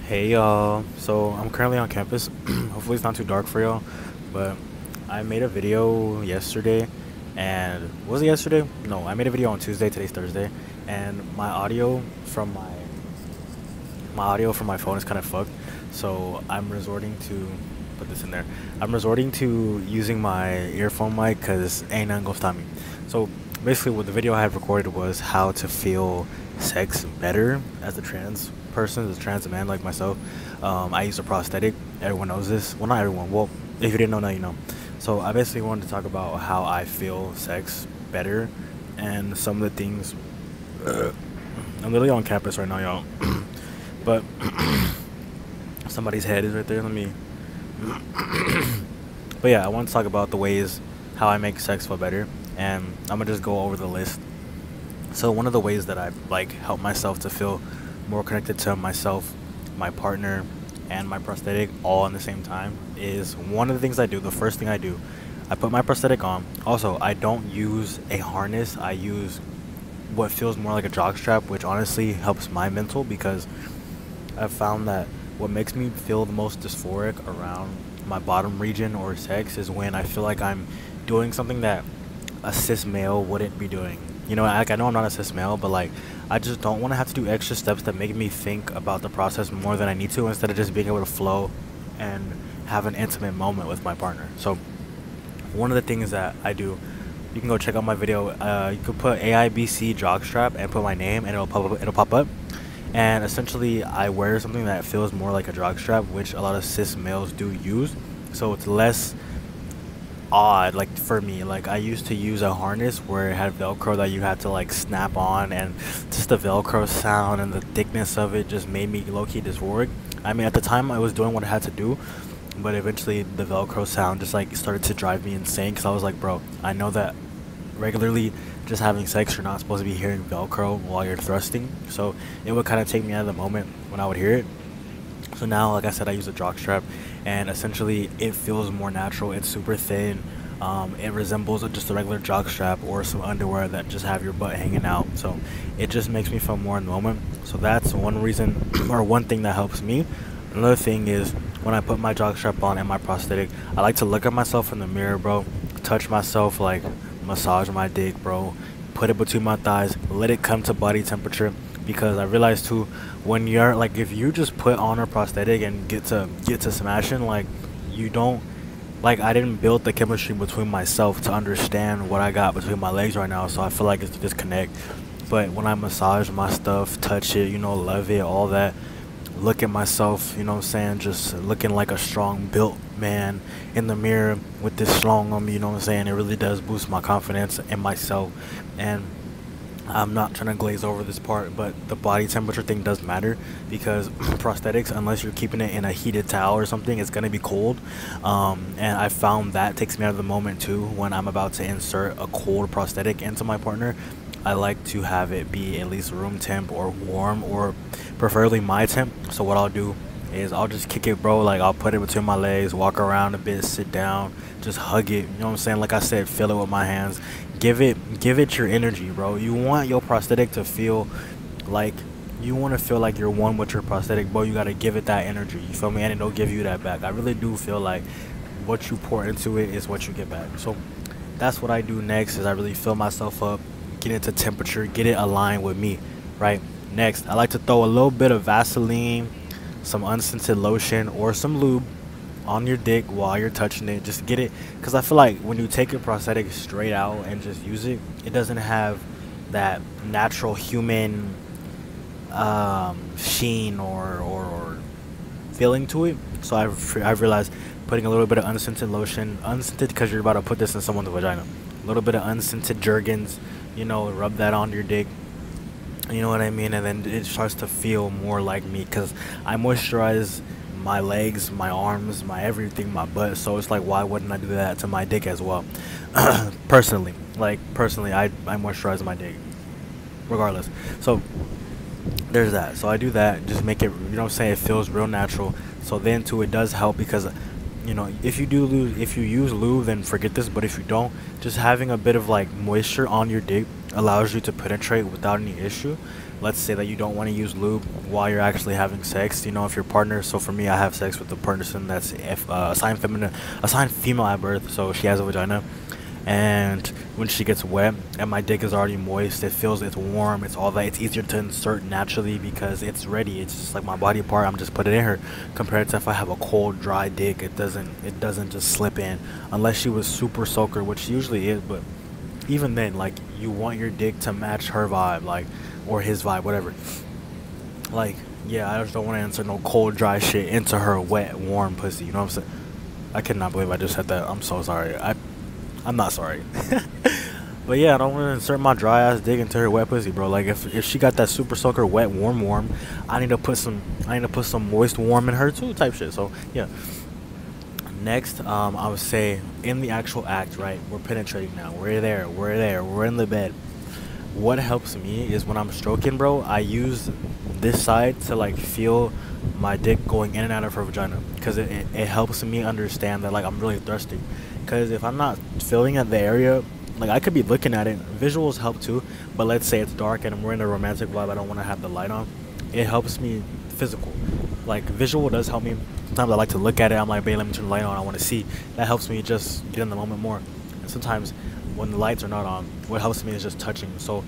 Hey y'all, so I'm currently on campus. Hopefully it's not too dark for y'all, but I made a video yesterday, and was it yesterday? No, I made a video on Tuesday. Today's Thursday, and my audio from my phone is kind of fucked. So I'm resorting to put this in there. I'm resorting to using my earphone mic because ain't nothing gonna stop me. So basically, what the video I had recorded was how to feel sex better as a trans person, as a trans man like myself. I use a prosthetic. Everyone knows this. Well, not everyone. Well, if you didn't know, now you know. So I basically wanted to talk about how I feel sex better and some of the things. I'm literally on campus right now, y'all. But somebody's head is right there. Let me. But yeah, I want to talk about the ways how I make sex feel better, and I'm gonna just go over the list. So one of the ways that I like help myself to feel more connected to myself, my partner, and my prosthetic all in the same time is one of the things I do. The first thing I do, I put my prosthetic on. Also, I don't use a harness. I use what feels more like a jock strap, which honestly helps my mental because I've found that what makes me feel the most dysphoric around my bottom region or sex is when I feel like I'm doing something that a cis male wouldn't be doing. You know, like I know I'm not a cis male, but like I just don't want to have to do extra steps that make me think about the process more than I need to, instead of just being able to flow and have an intimate moment with my partner. So one of the things that I do, you can go check out my video. You could put AIBC jockstrap and put my name, and it'll pop up. It'll pop up. And essentially, I wear something that feels more like a jockstrap, which a lot of cis males do use. So it's less odd, like for me. Like I used to use a harness where it had Velcro that you had to like snap on, and just the Velcro sound and the thickness of it just made me low-key dysphoric. I mean, at the time I was doing what I had to do, but eventually the Velcro sound just like started to drive me insane because I was like, bro, I know that regularly just having sex you're not supposed to be hearing Velcro while you're thrusting, so it would kind of take me out of the moment when I would hear it. So now, like I said, I use a jock strap, and essentially it feels more natural. It's super thin. It resembles just a regular jock strap or some underwear that just have your butt hanging out. So it just makes me feel more in the moment. So that's one reason or one thing that helps me. Another thing is when I put my jock strap on and my prosthetic, I like to look at myself in the mirror, bro. Touch myself, like massage my dick, bro. Put it between my thighs. Let it come to body temperature, because I realized too, when you're like, if you just put on a prosthetic and get to smashing, like you don't, like I didn't build the chemistry between myself to understand what I got between my legs right now, so I feel like it's a disconnect. But when I massage my stuff, touch it, love it, all that, look at myself, what I'm saying, just looking like a strong built man in the mirror with this strong on me, what I'm saying, it really does boost my confidence in myself. And I'm not trying to glaze over this part, but the body temperature thing does matter, because prosthetics, unless you're keeping it in a heated towel or something, it's gonna be cold. And I found that takes me out of the moment too. When I'm about to insert a cold prosthetic into my partner, I like to have it be at least room temp or warm, or preferably my temp. So what I'll do is I'll just kick it, bro. Like I'll put it between my legs, walk around a bit, sit down, just hug it. You know what I'm saying? Like I said, feel it with my hands. Give it your energy, bro. You want your prosthetic to feel like, you want to feel like you're one with your prosthetic, bro. You gotta give it that energy. You feel me? And it'll give you that back. I really do feel like what you pour into it is what you get back. So that's what I do next. Is I really fill myself up, get it to temperature, get it aligned with me, right? Next, I like to throw a little bit of Vaseline, some unscented lotion, or some lube on your dick while you're touching it. Just get it, because I feel like when you take your prosthetic straight out and just use it, it doesn't have that natural human sheen or feeling to it. So I've realized putting a little bit of unscented lotion, unscented because you're about to put this in someone's vagina, a little bit of unscented Jergens, rub that on your dick. You know what I mean? And then it starts to feel more like me, because I moisturize my legs, my arms, my everything, my butt. So it's like, why wouldn't I do that to my dick as well? Personally, I moisturize my dick regardless. So there's that. So I do that, just make it, what I'm saying, it feels real natural. So then too, it does help, because if you use lube, then forget this. But if you don't, just having a bit of like moisture on your dick allows you to penetrate without any issue. let's say that you don't want to use lube while you're actually having sex, you know, if your partner, so for me, I have sex with the person that's assigned feminine, assigned female at birth, so she has a vagina, and when she gets wet and my dick is already moist, it feels, it's warm, it's all that, it's easier to insert naturally because it's ready, it's just like my body part, I'm just put it in her, compared to if I have a cold dry dick, it doesn't just slip in unless she was super soaker, which she usually is. But even then, like, you want your dick to match her vibe, like, or his vibe, whatever. Like, yeah, I just don't want to insert no cold dry shit into her wet warm pussy, you know what I'm saying? I cannot believe I just said that. I'm so sorry. I'm not sorry. But yeah, I don't want to insert my dry ass dick into her wet pussy, bro. Like, if she got that super soaker wet warm, I need to put some moist warm in her too, type shit. So yeah. Next, I would say in the actual act, right? We're penetrating now. We're there. We're in the bed. What helps me is when I'm stroking, bro, I use this side to like feel my dick going in and out of her vagina, because it helps me understand that like I'm really thirsty. Because if I'm not feeling at the area, like, I could be looking at it, visuals help too, but let's say it's dark and we're in a romantic vibe, I don't want to have the light on, it helps me physical. Like, visual does help me. Sometimes I like to look at it, I'm like, babe, let me turn the light on, I want to see. That helps me just get in the moment more. And sometimes when the lights are not on, what helps me is just touching. So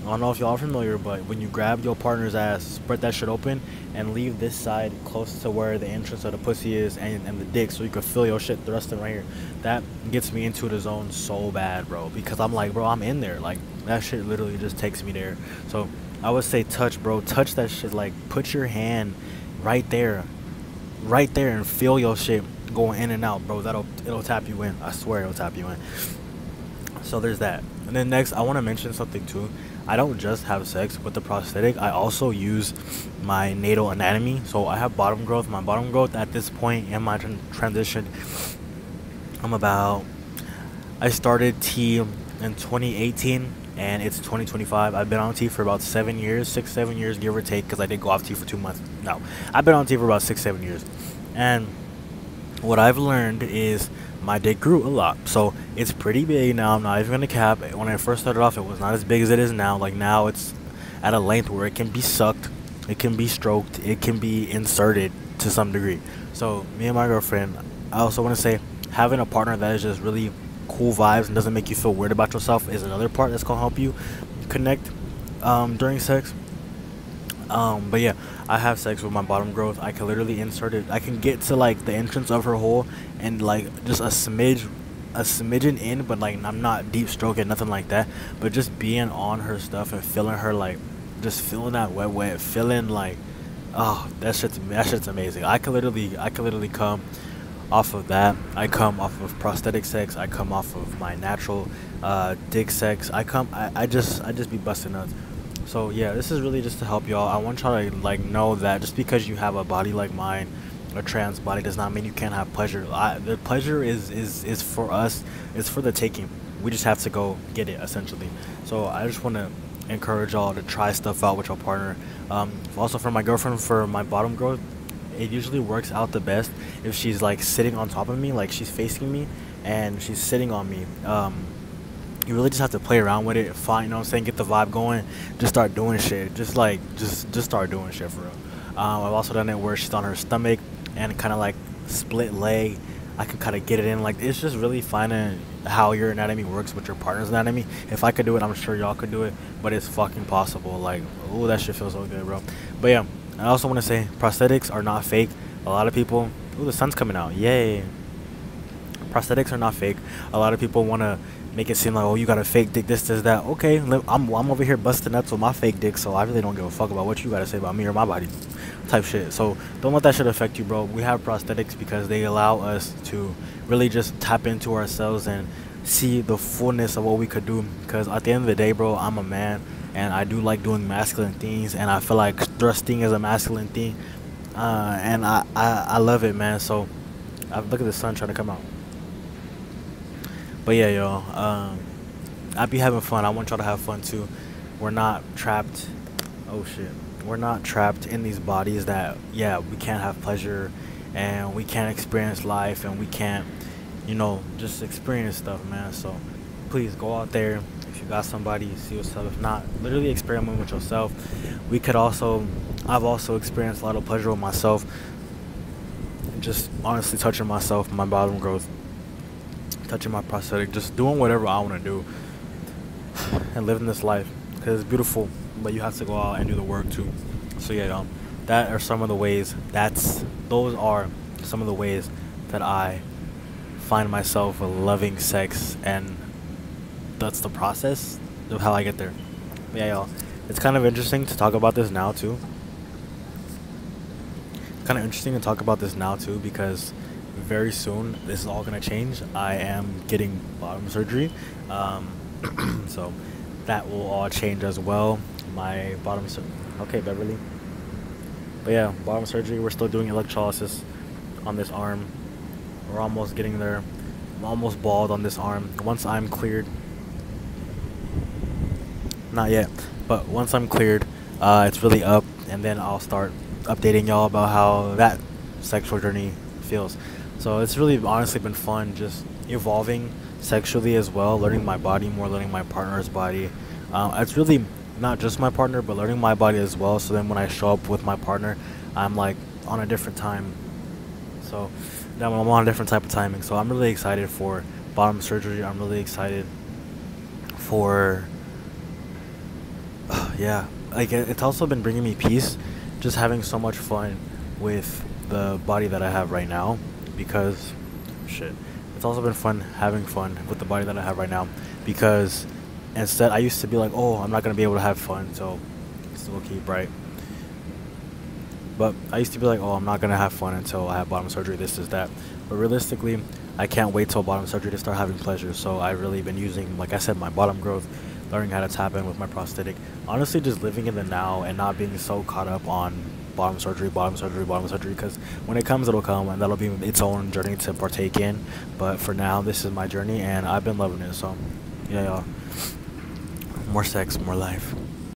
I don't know if y'all are familiar, but when you grab your partner's ass, spread that shit open and leave this side close to where the entrance of the pussy is and the dick, so you can feel your shit thrusting right here. That gets me into the zone so bad, bro, because I'm like, bro, I'm in there. Like, that shit literally just takes me there. So I would say touch, bro. Touch that shit. Like, put your hand right there and feel your shit going in and out, bro. It'll tap you in. I swear it'll tap you in. So there's that. And then next, I want to mention something too. I don't just have sex with the prosthetic. I also use my natal anatomy. So I have bottom growth. My bottom growth at this point in my transition, I started T in 2018 and it's 2025. I've been on T for about 7 years, 6-7 years, give or take, because I did go off T for 2 months. No, I've been on T for about 6-7 years. And what I've learned is my dick grew a lot, so it's pretty big now. I'm not even gonna cap. When I first started off, it was not as big as it is now. Like, now it's at a length where it can be sucked, it can be stroked, it can be inserted to some degree. So me and my girlfriend, I also want to say, having a partner that is just really cool vibes and doesn't make you feel weird about yourself is another part that's gonna help you connect during sex. But yeah, I have sex with my bottom growth. I can literally insert it. I can get to like the entrance of her hole and like just a smidgen in, but like I'm not deep stroking, nothing like that. But just being on her stuff and feeling her, like just feeling that wet, feeling like, oh, that shit's amazing. I could literally come off of that. I come off of prosthetic sex. I come off of my natural dick sex. I just be busting nuts. So yeah, this is really just to help y'all. I want y'all to like know that just because you have a body like mine, a trans body, does not mean you can't have pleasure. The pleasure is for us. It's for the taking. We just have to go get it, essentially. So I just want to encourage y'all to try stuff out with your partner. Also for my girlfriend, for my bottom growth, it usually works out the best if she's like sitting on top of me, like she's facing me and she's sitting on me. You really just have to play around with it, find, you know what I'm saying, get the vibe going, just start doing shit, just start doing shit for real. I've also done it where she's on her stomach and kind of like split leg. I can kind of get it in. Like, it's just really finding how your anatomy works with your partner's anatomy. If I could do it, I'm sure y'all could do it, but it's fucking possible. Like, ooh, that shit feels so good, bro. But yeah, I also want to say prosthetics are not fake. A lot of people, ooh, the sun's coming out, yay. Prosthetics are not fake. A lot of people want to make it seem like, oh, you got a fake dick, this, that. Okay, I'm over here busting nuts with my fake dick, so I really don't give a fuck about what you got to say about me or my body type shit. So don't let that shit affect you, bro. We have prosthetics because they allow us to really just tap into ourselves and see the fullness of what we could do. Because at the end of the day, bro, I'm a man and I do like doing masculine things, and I feel like thrusting is a masculine thing, and I love it, man. So look at the sun trying to come out. But yeah, y'all, I be having fun. I want y'all to have fun too. We're not trapped. Oh shit. We're not trapped in these bodies that, yeah, we can't have pleasure and we can't experience life and we can't, you know, just experience stuff, man. So please go out there, If you got somebody, see what's up. If not, literally experiment with yourself. We could also, I've also experienced a lot of pleasure with myself, just honestly touching myself, my bottom growth, touching my prosthetic, just doing whatever I want to do and living this life because it's beautiful, but you have to go out and do the work too. So yeah, that are some of the ways. Those are some of the ways that I find myself loving sex, and that's the process of how I get there. But yeah, y'all, it's kind of interesting to talk about this now too. Kind of interesting to talk about this now too because very soon this is all gonna change. I am getting bottom surgery, so that will all change as well. My bottom okay, Beverly. But yeah, bottom surgery. We're still doing electrolysis on this arm. We're almost getting there. I'm almost bald on this arm. Once I'm cleared, not yet, but once I'm cleared, it's really up, and then I'll start updating y'all about how that sexual journey feels. So it's really honestly been fun just evolving sexually as well, learning my body more, learning my partner's body. It's really not just my partner, but learning my body as well. So then when I show up with my partner, I'm like on a different time. So now I'm on a different type of timing. So I'm really excited for bottom surgery. I'm really excited for, yeah, like it's also been bringing me peace, just having so much fun with the body that I have right now because, shit, it's also been fun having fun with the body that I have right now because instead I used to be like, oh, I'm not going to be able to have fun, so still keep right. But I used to be like, oh, I'm not going to have fun until I have bottom surgery, this is that. But realistically, I can't wait till bottom surgery to start having pleasure. So I've really been using, like I said, my bottom growth, learning how to tap in with my prosthetic. Honestly, just living in the now and not being so caught up on bottom surgery, because when it comes, it'll come, and that'll be its own journey to partake in. But for now, this is my journey, and I've been loving it. So, yeah, y'all. More sex, more life.